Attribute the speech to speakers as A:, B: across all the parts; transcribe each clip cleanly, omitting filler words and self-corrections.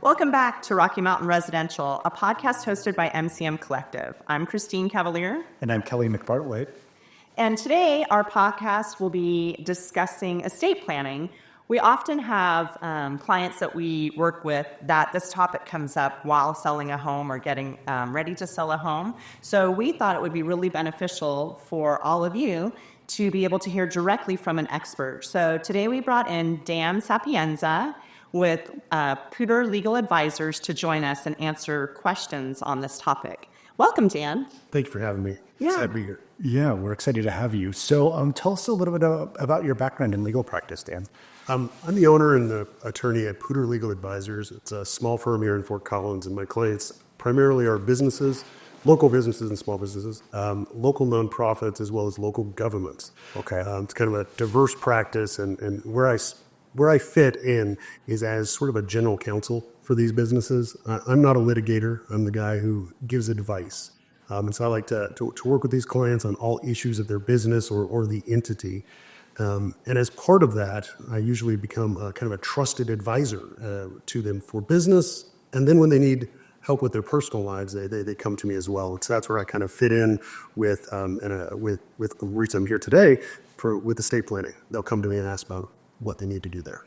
A: Welcome back to Rocky Mountain Residential, a podcast hosted by MCM Collective. I'm Christine Cavalier.
B: And I'm Kelly McBartlett.
A: And today our podcast will be discussing estate planning. We often have clients that we work with that this topic comes up while selling a home or getting ready to sell a home. So we thought it would be really beneficial for all of you to be able to hear directly from an expert. So today we brought in Dan Sapienza with Poudre Legal Advisors to join us and answer questions on this topic. Welcome, Dan.
B: Thank you for having me.
A: Yeah.
B: Excited to be here. Yeah, we're excited to have you. So tell us a little bit about your background in legal practice, Dan.
C: I'm the owner and the attorney at Poudre Legal Advisors. It's a small firm here in Fort Collins, and my clients primarily are businesses, local businesses and small businesses, local nonprofits, as well as local governments.
B: Okay.
C: It's kind of a diverse practice, and where I fit in is as sort of a general counsel for these businesses. I'm not a litigator. I'm the guy who gives advice. And so I like to work with these clients on all issues of their business or the entity. And as part of that, I usually become kind of a trusted advisor to them for business. And then when they need help with their personal lives, they come to me as well. So that's where I kind of fit in with the reason I'm here today with estate planning. They'll come to me and ask about what they need to do there.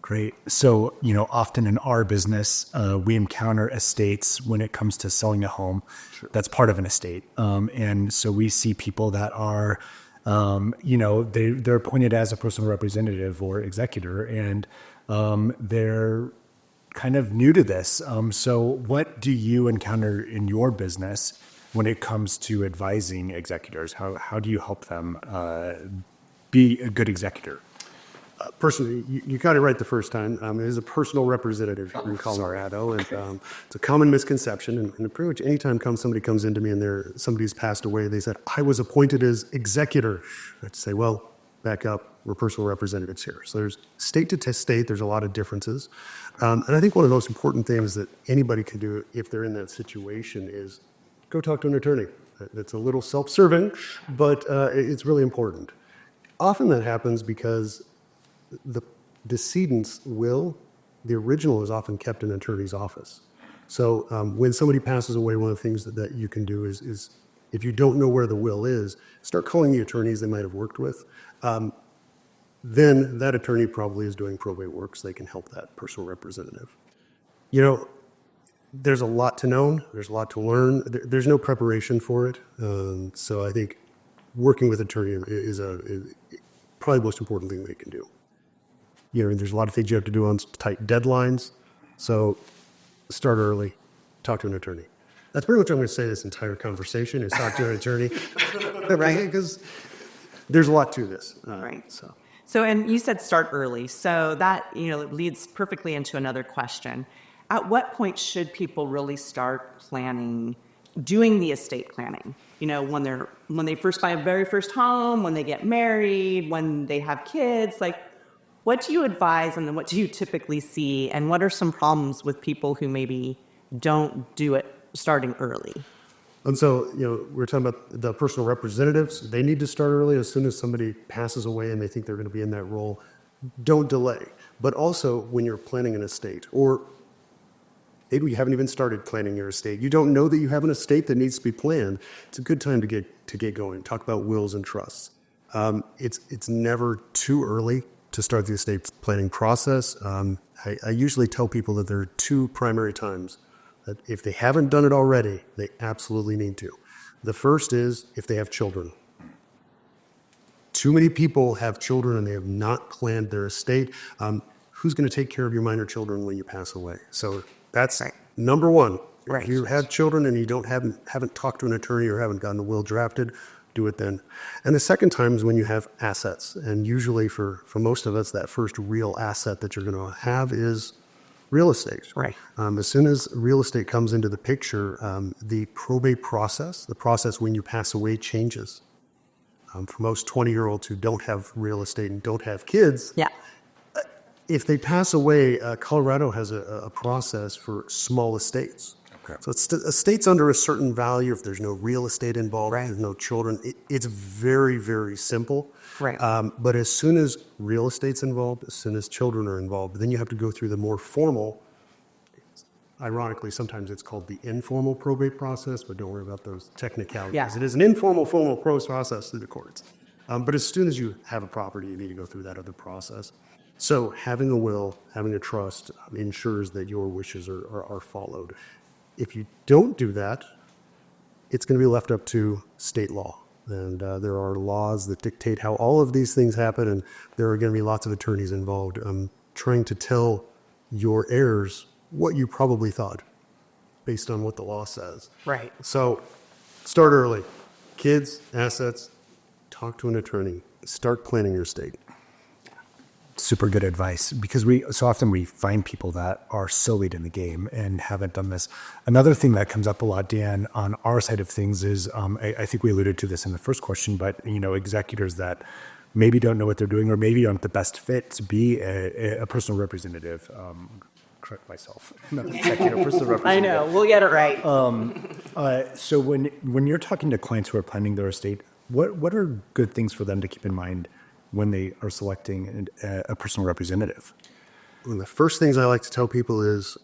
B: Great. So, often in our business, we encounter estates when it comes to selling a home. Sure. That's part of an estate. And so we see people that are, they're appointed as a personal representative or executor, and they're kind of new to this. So what do you encounter in your business when it comes to advising executors? How do you help them be a good executor?
C: Personally, you got it right the first time. It is a personal representative here in Colorado, and it's a common misconception. And pretty much anytime somebody comes into me and somebody's passed away, they said, I was appointed as executor. I'd say, well, back up, we're personal representatives here. So there's state to state, there's a lot of differences. And I think one of the most important things that anybody can do if they're in that situation is go talk to an attorney. It's a little self-serving, but it's really important. Often that happens because the decedent's will, the original, is often kept in an attorney's office. So when somebody passes away, one of the things that you can do is if you don't know where the will is, start calling the attorneys they might have worked with. Then that attorney probably is doing probate work, so they can help that personal representative. There's a lot to know. There's a lot to learn. There's no preparation for it. So I think working with an attorney is probably the most important thing they can do. There's a lot of things you have to do on tight deadlines. So start early, talk to an attorney. That's pretty much what I'm going to say this entire conversation is talk to an attorney, right? Because there's a lot to this.
A: Right. So, and you said start early. So that, leads perfectly into another question. At what point should people really start doing the estate planning? When they first buy a very first home, when they get married, when they have kids, what do you advise and then what do you typically see? And what are some problems with people who maybe don't do it starting early?
C: And so, we're talking about the personal representatives. They need to start early. As soon as somebody passes away and they think they're going to be in that role, don't delay. But also when you're planning an estate, or maybe you haven't even started planning your estate, you don't know that you have an estate that needs to be planned, it's a good time to get going. Talk about wills and trusts. It's never too early to start the estate planning process. I usually tell people that there are two primary times that if they haven't done it already, they absolutely need to. The first is if they have children. Too many people have children and they have not planned their estate. Who's going to take care of your minor children when you pass away? So that's number one.
A: Right.
C: If you have children and you haven't talked to an attorney or haven't gotten a will drafted, do it then. And the second time is when you have assets. And usually for most of us, that first real asset that you're going to have is real estate.
A: Right.
C: As soon as real estate comes into the picture, the probate process, the process when you pass away, changes. For most 20-year-olds who don't have real estate and don't have kids, if they pass away, Colorado has a process for small estates. Okay. So estates under a certain value, if there's no real estate involved, there's no children, it's very, very simple.
A: Right.
C: But as soon as real estate's involved, as soon as children are involved, then you have to go through the more formal Ironically, sometimes it's called the informal probate process, but don't worry about those technicalities.
A: Yeah.
C: It is an informal, formal process through the courts. But as soon as you have a property, you need to go through that other process. So having a will, having a trust ensures that your wishes are followed. If you don't do that, it's going to be left up to state law. And there are laws that dictate how all of these things happen, and there are going to be lots of attorneys involved trying to tell your heirs what you probably thought based on what the law says.
A: Right.
C: So start early. Kids, assets, talk to an attorney. Start planning your estate.
B: Super good advice, because so often we find people that are so late in the game and haven't done this. Another thing that comes up a lot, Dan, on our side of things is, I think we alluded to this in the first question, but executors that maybe don't know what they're doing or maybe aren't the best fit to be a personal representative. Correct myself. Not executor, personal representative.
A: I know. We'll get it right.
B: So when you're talking to clients who are planning their estate, what are good things for them to keep in mind when they are selecting a personal representative?
C: One of the first things I like to tell people is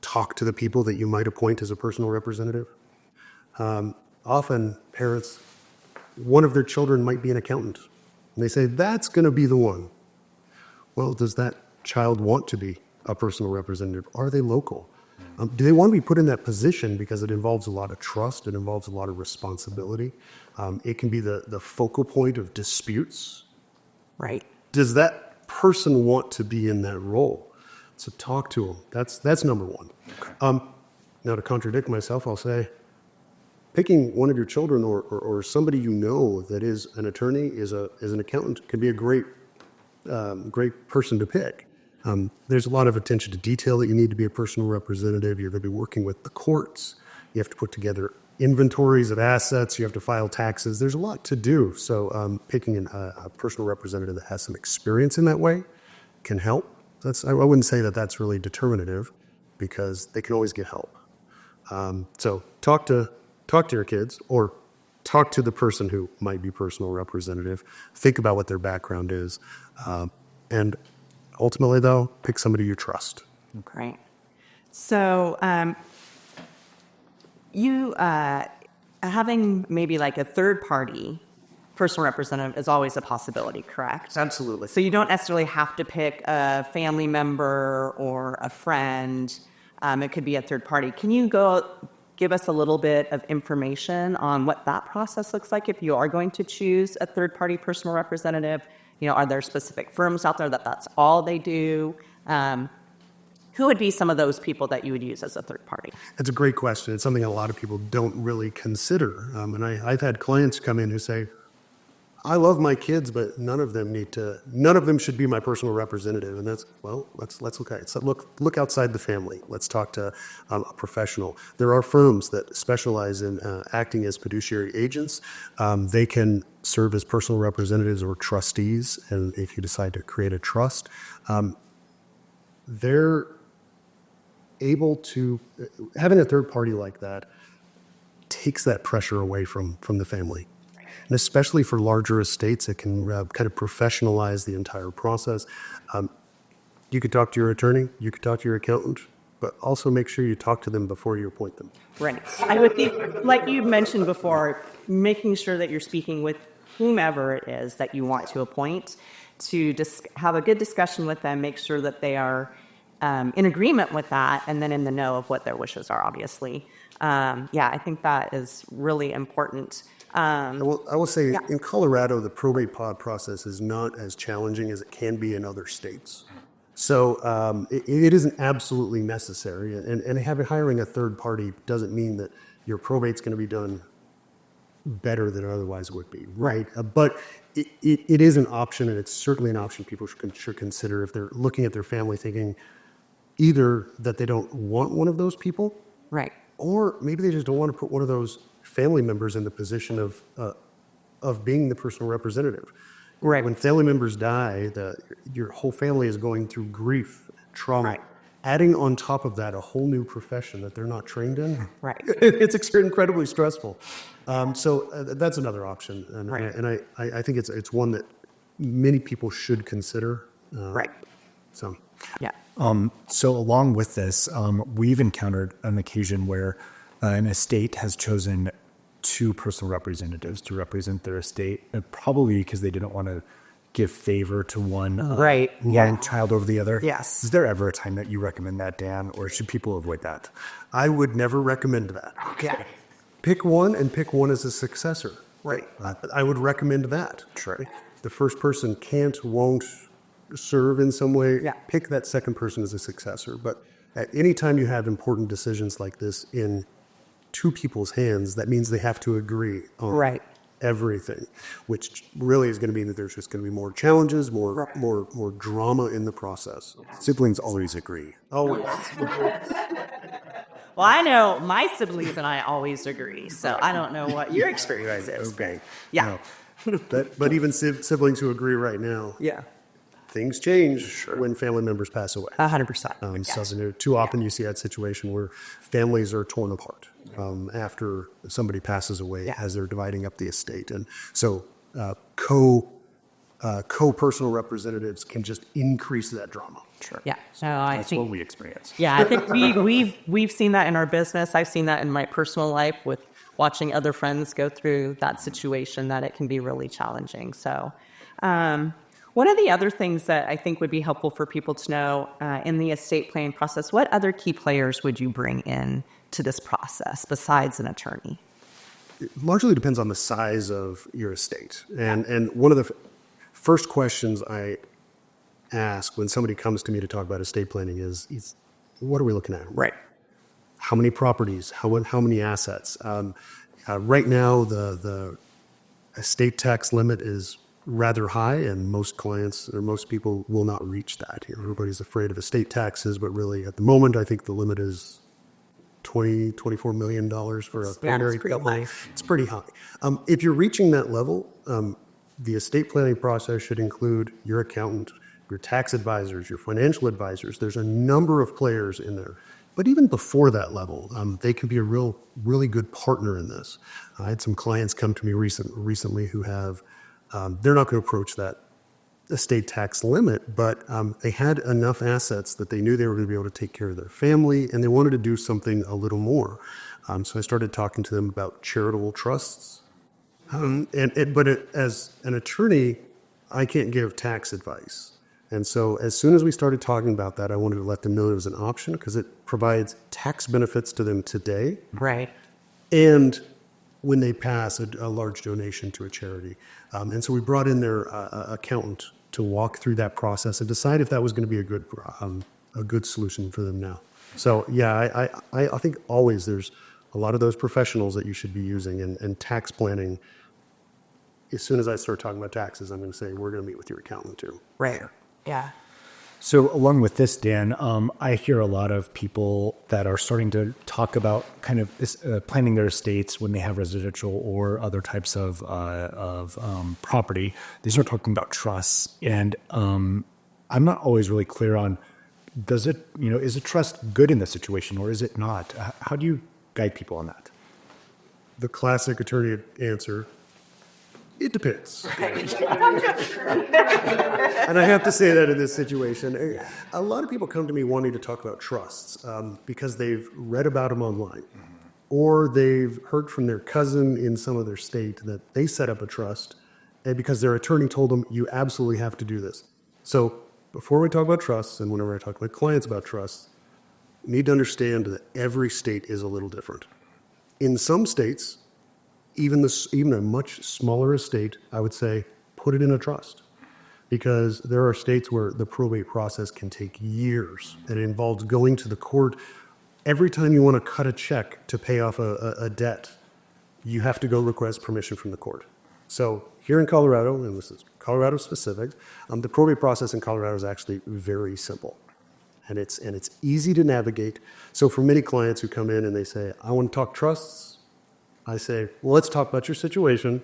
C: talk to the people that you might appoint as a personal representative. Often parents, one of their children might be an accountant, and they say, that's going to be the one. Well, does that child want to be a personal representative? Are they local? Do they want to be put in that position because it involves a lot of trust, it involves a lot of responsibility? It can be the focal point of disputes.
A: Right.
C: Does that person want to be in that role? So talk to them. That's number one. Okay. Now, to contradict myself, I'll say picking one of your children or somebody that is an attorney, is an accountant, can be a great person to pick. There's a lot of attention to detail that you need to be a personal representative. You're going to be working with the courts. You have to put together inventories of assets. You have to file taxes. There's a lot to do. So picking a personal representative that has some experience in that way can help. I wouldn't say that that's really determinative, because they can always get help. So talk to your kids, or talk to the person who might be personal representative. Think about what their background is. And ultimately, though, pick somebody you trust.
A: Great. So you having maybe like a third party personal representative is always a possibility, correct?
C: Absolutely.
A: So you don't necessarily have to pick a family member or a friend. It could be a third party. Can you give us a little bit of information on what that process looks like if you are going to choose a third party personal representative? Are there specific firms out there that's all they do? Who would be some of those people that you would use as a third party? That's
C: a great question. It's something a lot of people don't really consider. And I've had clients come in who say, I love my kids, but none of them should be my personal representative. And let's look at it. So look outside the family. Let's talk to a professional. There are firms that specialize in acting as fiduciary agents. They can serve as personal representatives or trustees. And if you decide to create a trust, they're able to, having a third party like that takes that pressure away from the family. And especially for larger estates, it can kind of professionalize the entire process. You could talk to your attorney, you could talk to your accountant, but also make sure you talk to them before you appoint them.
A: Right. I would think, like you mentioned before, making sure that you're speaking with whomever it is that you want to appoint, to have a good discussion with them, make sure that they are in agreement with that, and then in the know of what their wishes are, obviously. I think that is really important.
C: I will say, in Colorado, the probate pod process is not as challenging as it can be in other states. So it isn't absolutely necessary. And hiring a third party doesn't mean that your probate's going to be done better than it otherwise would be, right? But it is an option, and it's certainly an option people should consider if they're looking at their family thinking either that they don't want one of those people,
A: right,
C: or maybe they just don't want to put one of those family members in the position of being the personal representative.
A: Right.
C: When family members die, your whole family is going through grief, trauma.
A: Right.
C: Adding on top of that a whole new profession that they're not trained in,
A: right,
C: it's incredibly stressful. So that's another option, and I think it's one that many people should consider.
A: Right.
C: So,
A: Yeah.
B: So along with this, we've encountered an occasion where an estate has chosen two personal representatives to represent their estate, probably because they didn't want to give favor to one
A: Right. Yeah.
B: child over the other.
A: Yes.
B: Is there ever a time that you recommend that, Dan, or should people avoid that?
C: I would never recommend that.
A: Okay.
C: Pick one and pick one as a successor.
A: Right.
C: I would recommend that.
B: Sure.
C: The first person won't serve in some way.
A: Yeah.
C: Pick that second person as a successor. But at any time you have important decisions like this in two people's hands, that means they have to agree on
A: Right.
C: everything, which really is going to mean that there's just going to be more challenges, more drama in the process.
B: Siblings always agree.
C: Always.
A: Well, I know my siblings and I always agree, so I don't know what your experience is.
B: Okay.
A: Yeah.
C: But even siblings who agree right now,
A: Yeah.
C: things change when family members pass away.
A: 100%.
C: So too often you see that situation where families are torn apart after somebody passes away as they're dividing up the estate. And so co-personal representatives can just increase that drama.
B: Sure.
A: Yeah. So I
B: That's
A: think
B: what we experience.
A: Yeah, I think we've seen that in our business. I've seen that in my personal life with watching other friends go through that situation, that it can be really challenging. So one of the other things that I think would be helpful for people to know in the estate planning process, what other key players would you bring in to this process besides an attorney?
C: It largely depends on the size of your estate. And one of the first questions I ask when somebody comes to me to talk about estate planning is what are we looking at?
A: Right.
C: How many properties? How many assets? Right now, the estate tax limit is rather high, and most clients or most people will not reach that. Everybody's afraid of estate taxes, but really at the moment, I think the limit is $24 million for a primary couple. It's pretty high. If you're reaching that level, the estate planning process should include your accountant, your tax advisors, your financial advisors. There's a number of players in there. But even before that level, they can be a really good partner in this. I had some clients come to me recently who have, they're not going to approach that estate tax limit, but they had enough assets that they knew they were going to be able to take care of their family, and they wanted to do something a little more. So I started talking to them about charitable trusts. As an attorney, I can't give tax advice. And so as soon as we started talking about that, I wanted to let them know it was an option because it provides tax benefits to them today.
A: Right.
C: And when they pass, a large donation to a charity. And so we brought in their accountant to walk through that process and decide if that was going to be a good solution for them now. So yeah, I think always there's a lot of those professionals that you should be using, and tax planning. As soon as I start talking about taxes, I'm going to say we're going to meet with your accountant too.
A: Right. Yeah.
B: So along with this, Dan, I hear a lot of people that are starting to talk about kind of this, planning their estates when they have residential or other types of property. They start talking about trusts, and I'm not always really clear on is a trust good in this situation or is it not? How do you guide people on that?
C: The classic attorney answer. It depends. And I have to say that in this situation. A lot of people come to me wanting to talk about trusts because they've read about them online, or they've heard from their cousin in some other state that they set up a trust, and because their attorney told them, you absolutely have to do this. So before we talk about trusts, and whenever I talk to my clients about trusts, you need to understand that every state is a little different. In some states, even a much smaller estate, I would say, put it in a trust. Because there are states where the probate process can take years, and it involves going to the court. Every time you want to cut a check to pay off a debt, you have to go request permission from the court. So here in Colorado, and this is Colorado specific, the probate process in Colorado is actually very simple. And it's easy to navigate. So for many clients who come in and they say, I want to talk trusts, I say, well, let's talk about your situation.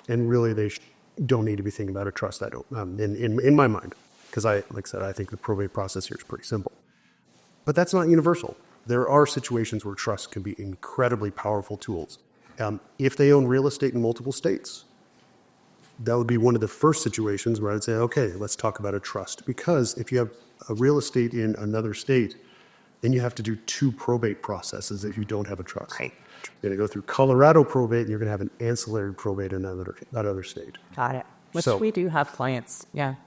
C: And really, they don't need to be thinking about a trust. I don't, in my mind, because like I said, I think the probate process here is pretty simple. But that's not universal. There are situations where trusts can be incredibly powerful tools. If they own real estate in multiple states, that would be one of the first situations where I'd say, okay, let's talk about a trust. Because if you have a real estate in another state, then you have to do 2 probate processes if you don't have a trust.
A: Right.
C: You're going to go through Colorado probate, and you're going to have an ancillary probate in that other state.
A: Got it. Which
C: So-
A: we do have clients, that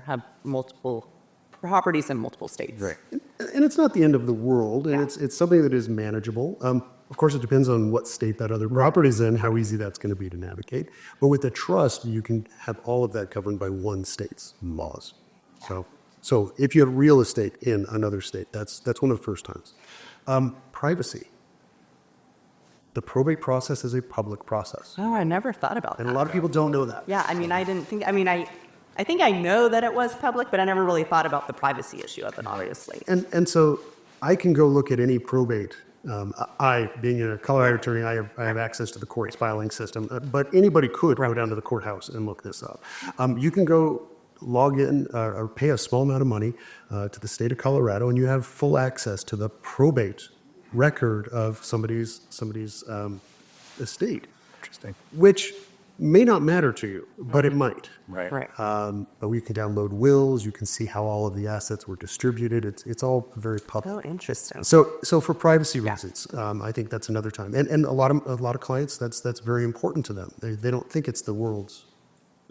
A: have multiple properties in multiple states.
C: Right. And it's not the end of the world, and it's something that is manageable. Of course, it depends on what state that other property's in, how easy that's going to be to navigate. But with a trust, you can have all of that governed by one state's laws. So if you have real estate in another state, that's one of the first times. Privacy. The probate process is a public process.
A: Oh, I never thought about
C: And
A: that.
C: a lot of people don't know that.
A: Yeah, I mean, I didn't think, I think I know that it was public, but I never really thought about the privacy issue of it, obviously.
C: And so I can go look at any probate. Being a Colorado attorney, I have access to the court's filing system, but anybody could go down to the courthouse and look this up. You can go log in or pay a small amount of money to the state of Colorado, and you have full access to the probate record of somebody's estate.
B: Interesting.
C: Which may not matter to you, but it might.
A: Right.
C: But we can download wills. You can see how all of the assets were distributed. It's all very public.
A: Oh, interesting.
C: So for privacy reasons, I think that's another time. And a lot of clients, that's very important to them. They don't think it's the world's.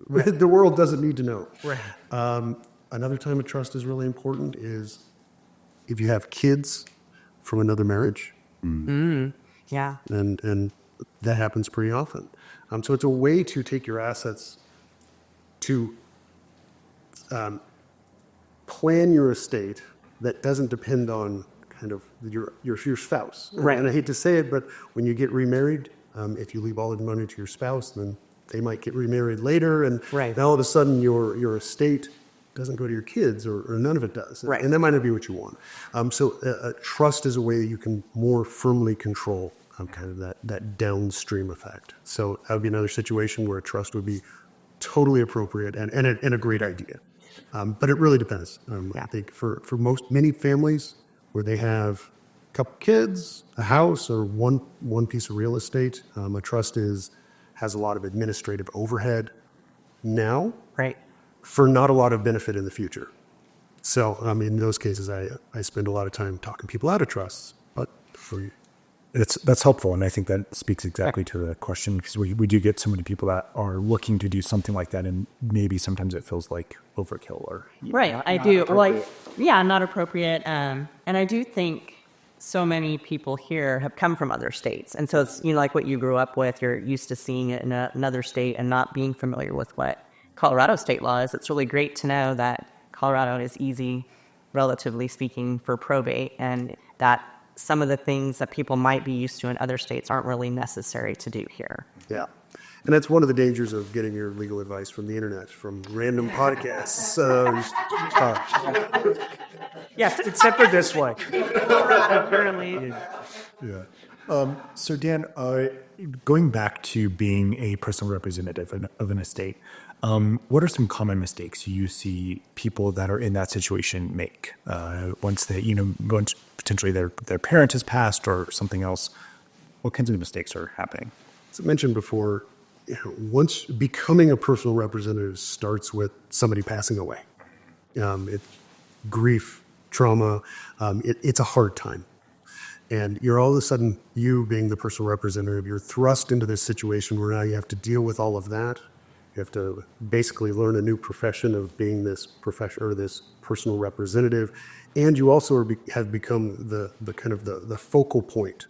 C: The world doesn't need to know.
A: Right.
C: Another time a trust is really important is if you have kids from another marriage,
A: Yeah.
C: and that happens pretty often. So it's a way to take your assets to plan your estate that doesn't depend on kind of your spouse.
A: Right.
C: And I hate to say it, but when you get remarried, if you leave all the money to your spouse, then they might get remarried later, and
A: Right.
C: now all of a sudden your estate doesn't go to your kids, or none of it does.
A: Right.
C: And that might not be what you want. So a trust is a way that you can more firmly control kind of that downstream effect. So that would be another situation where a trust would be totally appropriate and a great idea. But it really depends. I think for many families where they have a couple kids, a house, or one piece of real estate, a trust has a lot of administrative overhead now,
A: Right.
C: for not a lot of benefit in the future. So, in those cases, I spend a lot of time talking people out of trusts. But
B: That's helpful, and I think that speaks exactly to the question, because we do get so many people that are looking to do something like that, and maybe sometimes it feels like overkill or
A: Right, I do. Well, not appropriate. And I do think so many people here have come from other states. And so it's, like what you grew up with, you're used to seeing it in another state and not being familiar with what Colorado state law is. It's really great to know that Colorado is easy, relatively speaking, for probate, and that some of the things that people might be used to in other states aren't really necessary to do here.
C: yeah. And that's one of the dangers of getting your legal advice from the internet, from random podcasts.
A: Yes,
B: except for this one.
A: apparently.
B: Yeah. So Dan, going back to being a personal representative of an estate, what are some common mistakes you see people that are in that situation make once potentially their parent has passed or something else? What kinds of mistakes are happening?
C: As I mentioned before, once becoming a personal representative starts with somebody passing away. Grief, trauma, it's a hard time. And you're all of a sudden, you being the personal representative, you're thrust into this situation where now you have to deal with all of that. You have to basically learn a new profession of being this profession or this personal representative. And you also have become the kind of the focal point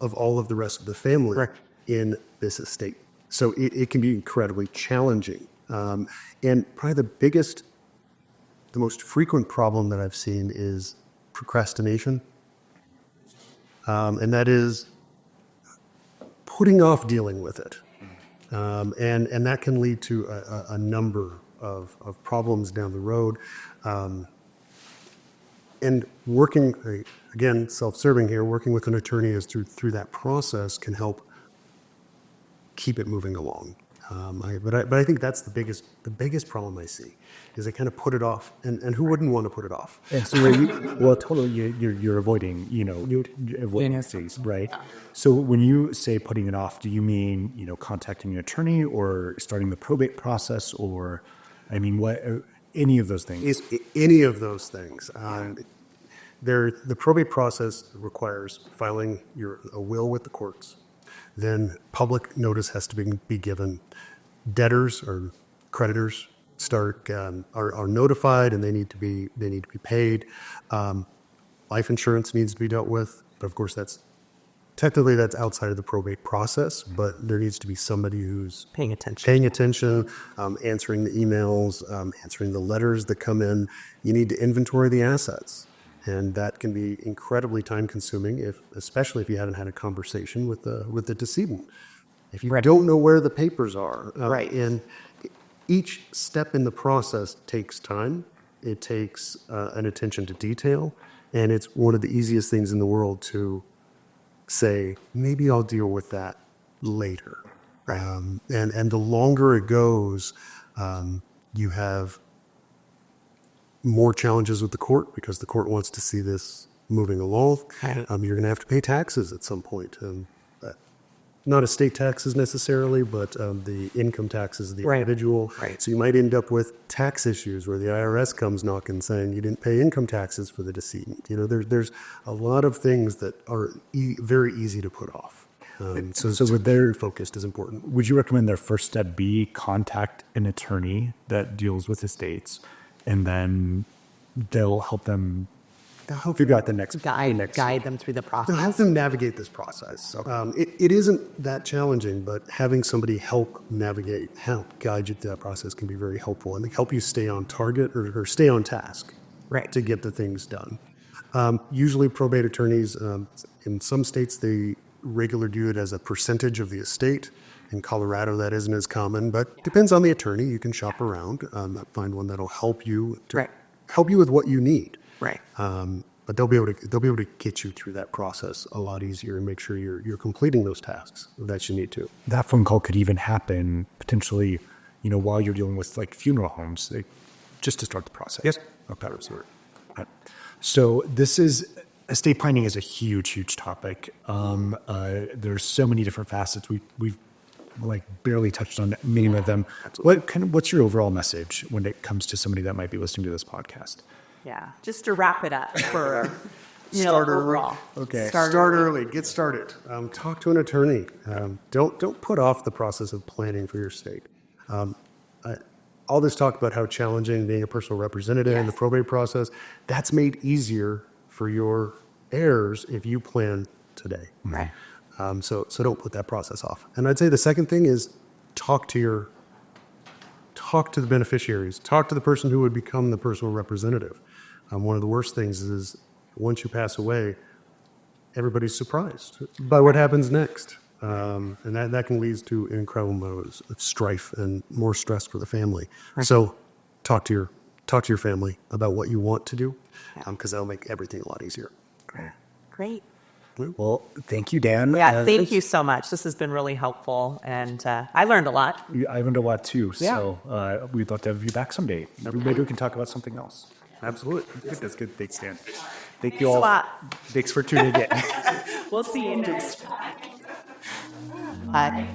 C: of all of the rest of the family in this estate. So it can be incredibly challenging. And probably the most frequent problem that I've seen is procrastination. And that is putting off dealing with it. And that can lead to a number of problems down the road. And working, again, self-serving here, working with an attorney through that process can help keep it moving along. But I think that's the biggest problem I see is they kind of put it off, and who wouldn't want to put it off?
B: And so, totally, you're avoiding, you're avoiding essays, right? So when you say putting it off, do you mean, contacting an attorney or starting the probate process, or, what, any of those things?
C: Any of those things. The probate process requires filing a will with the courts. Then public notice has to be given. Debtors or creditors are notified, and they need to be paid. Life insurance needs to be dealt with, but of course that's outside of the probate process. But there needs to be somebody who's
A: Paying attention.
C: Answering the emails, answering the letters that come in. You need to inventory the assets. And that can be incredibly time-consuming, especially if you hadn't had a conversation with the decedent. If you don't know where the papers are, and each step in the process takes time. It takes an attention to detail, and it's one of the easiest things in the world to say, maybe I'll deal with that later. And the longer it goes, you have more challenges with the court because the court wants to see this moving along. You're going to have to pay taxes at some point. Not estate taxes necessarily, but the income taxes of the individual.
A: Right.
C: So you might end up with tax issues where the IRS comes knocking saying you didn't pay income taxes for the decedent. There's a lot of things that are very easy to put off. So with their focused is important.
B: Would you recommend their first step be contact an attorney that deals with estates, and then they'll help them figure out the next
A: guide them through the
C: They'll
A: process?
C: help them navigate this process. So, it isn't that challenging, but having somebody help guide you through that process can be very helpful and help you stay on target or stay on task to get the things done. Usually probate attorneys, in some states, they regularly do it as a percentage of the estate. In Colorado, that isn't as common, but depends on the attorney. You can shop around, find one that'll help you help you with what you need.
A: Right.
C: But they'll be able to get you through that process a lot easier and make sure you're completing those tasks that you need to.
B: That phone call could even happen potentially, while you're dealing with like funeral homes, just to start the process.
C: Yes.
B: Okay. So estate planning is a huge topic. There's so many different facets. We've barely touched on many of them. What's your overall message when it comes to somebody that might be listening to this podcast?
A: Yeah. Just to wrap it up for
C: Start
A: overall.
C: Okay. Start early. Get started. Talk to an attorney. Don't put off the process of planning for your estate. All this talk about how challenging being a personal representative in the probate process, that's made easier for your heirs if you plan today.
A: Right.
C: So don't put that process off. And I'd say the second thing is talk to the beneficiaries. Talk to the person who would become the personal representative. One of the worst things is once you pass away, everybody's surprised by what happens next. And that can lead to incredible amounts of strife and more stress for the family. Right. So talk to your family about what you want to do, because that'll make everything a lot easier.
A: Great.
B: Well, thank you, Dan.
A: Yeah, thank you so much. This has been really helpful, and I learned a lot.
B: I learned a lot too. So we'd love to have you back someday. Maybe we can talk about something else.
C: Absolutely.
B: That's good. Thanks, Dan.
A: Thanks you all. A lot.
B: Thanks for tuning in.
A: We'll see you next time. Bye.